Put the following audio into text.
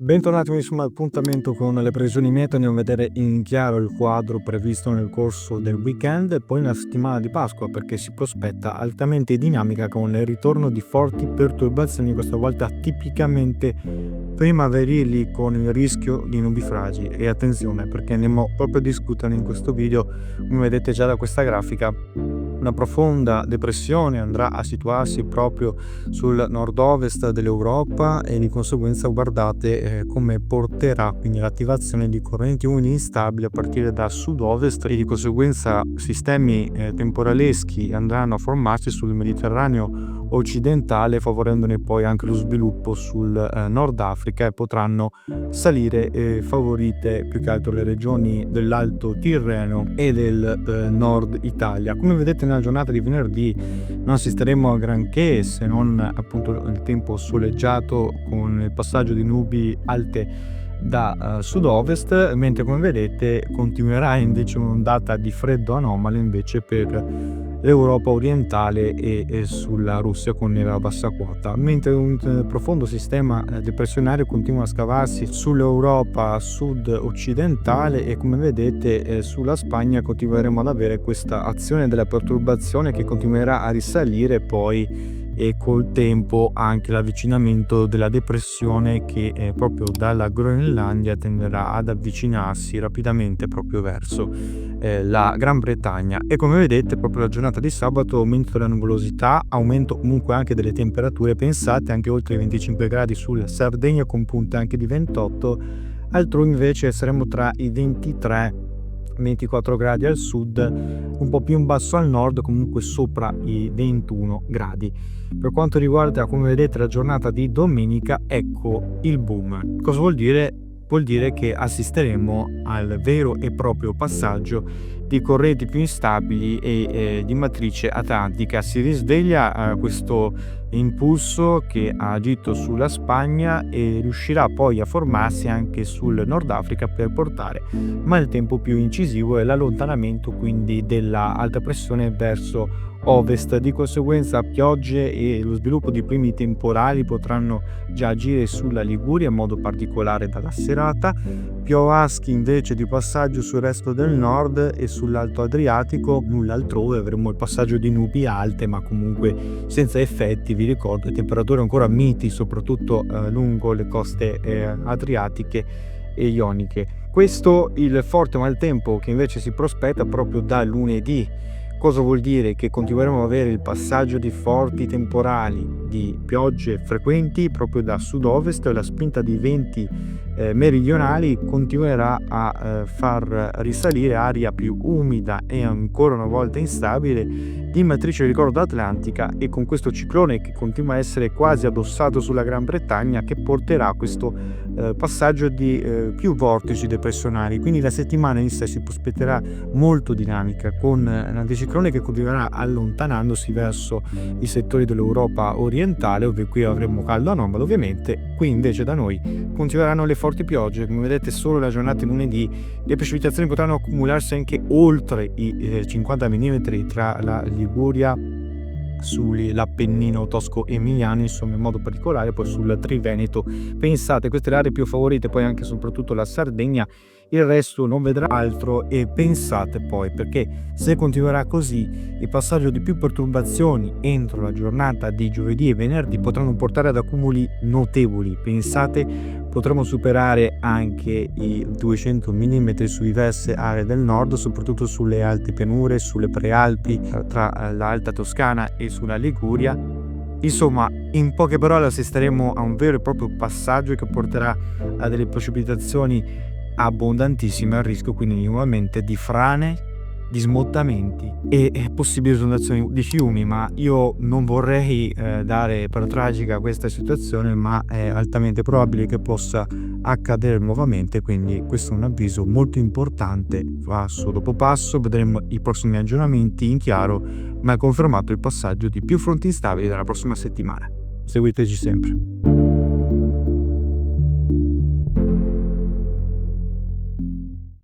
Bentornati insomma appuntamento con le previsioni meteo, andiamo a vedere in chiaro il quadro previsto nel corso del weekend e poi nella settimana di Pasqua, perché si prospetta altamente dinamica con il ritorno di forti perturbazioni, questa volta tipicamente primaverili, con il rischio di nubifragi. E attenzione, perché andiamo proprio a discutere in questo video, come vedete già da questa grafica, una profonda depressione andrà a situarsi proprio sul nord-ovest dell'Europa e di conseguenza guardate come porterà quindi l'attivazione di correnti umidi instabili a partire da sud-ovest, e di conseguenza sistemi temporaleschi andranno a formarsi sul Mediterraneo occidentale, favorendone poi anche lo sviluppo sul Nord Africa, e potranno salire favorite più che altro le regioni dell'Alto Tirreno e del Nord Italia. Come vedete nella giornata di venerdì non assisteremo a granché, se non appunto il tempo soleggiato con il passaggio di nubi alte da sud-ovest, mentre come vedete continuerà invece un'ondata di freddo anomalo invece per l'Europa orientale e sulla Russia con neve a bassa quota, mentre un profondo sistema depressionario continua a scavarsi sull'Europa sud-occidentale e come vedete sulla Spagna continueremo ad avere questa azione della perturbazione che continuerà a risalire poi, e col tempo anche l'avvicinamento della depressione che proprio dalla Groenlandia tenderà ad avvicinarsi rapidamente proprio verso la Gran Bretagna. E come vedete proprio la giornata di sabato aumento della nuvolosità, aumento comunque anche delle temperature, pensate anche oltre i 25 gradi sulla Sardegna con punte anche di 28, altrove invece saremo tra i 23-24 gradi al sud, un po' più in basso al nord, comunque sopra i 21 gradi. Per quanto riguarda, come vedete, la giornata di domenica, ecco il boom. Cosa vuol dire? Vuol dire che assisteremo al vero e proprio passaggio di correnti più instabili e di matrice atlantica. Si risveglia questo impulso che ha agito sulla Spagna e riuscirà poi a formarsi anche sul Nord Africa per portare maltempo più incisivo e l'allontanamento quindi della alta pressione verso ovest. Di conseguenza piogge e lo sviluppo di primi temporali potranno già agire sulla Liguria in modo particolare dalla serata, piovaschi invece di passaggio sul resto del nord e sull'Alto Adriatico, nulla altrove, avremo il passaggio di nubi alte ma comunque senza effetti. Vi ricordo temperature ancora miti soprattutto lungo le coste adriatiche e ioniche. Questo il forte maltempo che invece si prospetta proprio da lunedì. Cosa vuol dire? Che continueremo ad avere il passaggio di forti temporali, di piogge frequenti proprio da sud-ovest, e la spinta di venti meridionali continuerà a far risalire aria più umida e ancora una volta instabile di matrice, ricordo, atlantica, e con questo ciclone che continua a essere quasi addossato sulla Gran Bretagna, che porterà a questo passaggio di più vortici depressionali. Quindi la settimana in sé si prospetterà molto dinamica, con un anticiclone che continuerà allontanandosi verso i settori dell'Europa orientale, dove qui avremo caldo anomalo ovviamente. Qui invece da noi continueranno le forti piogge. Come vedete solo la giornata di lunedì le precipitazioni potranno accumularsi anche oltre i 50 mm tra la Liguria, sull'Appennino tosco-emiliano, insomma in modo particolare poi sul Triveneto. Pensate, queste le aree più favorite, poi anche soprattutto la Sardegna, il resto non vedrà altro. E pensate poi, perché se continuerà così il passaggio di più perturbazioni entro la giornata di giovedì e venerdì potranno portare ad accumuli notevoli. Pensate, potremo superare anche i 200 mm su diverse aree del nord, soprattutto sulle alte pianure, sulle prealpi, tra l'Alta Toscana e sulla Liguria. Insomma, in poche parole assisteremo a un vero e proprio passaggio che porterà a delle precipitazioni abbondantissime, a rischio quindi nuovamente di frane, di smottamenti e possibili esondazioni di fiumi. Ma io non vorrei dare per tragica questa situazione, ma è altamente probabile che possa accadere nuovamente, quindi questo è un avviso molto importante. Passo dopo passo vedremo i prossimi aggiornamenti in chiaro, ma è confermato il passaggio di più fronti instabili dalla prossima settimana. Seguiteci sempre.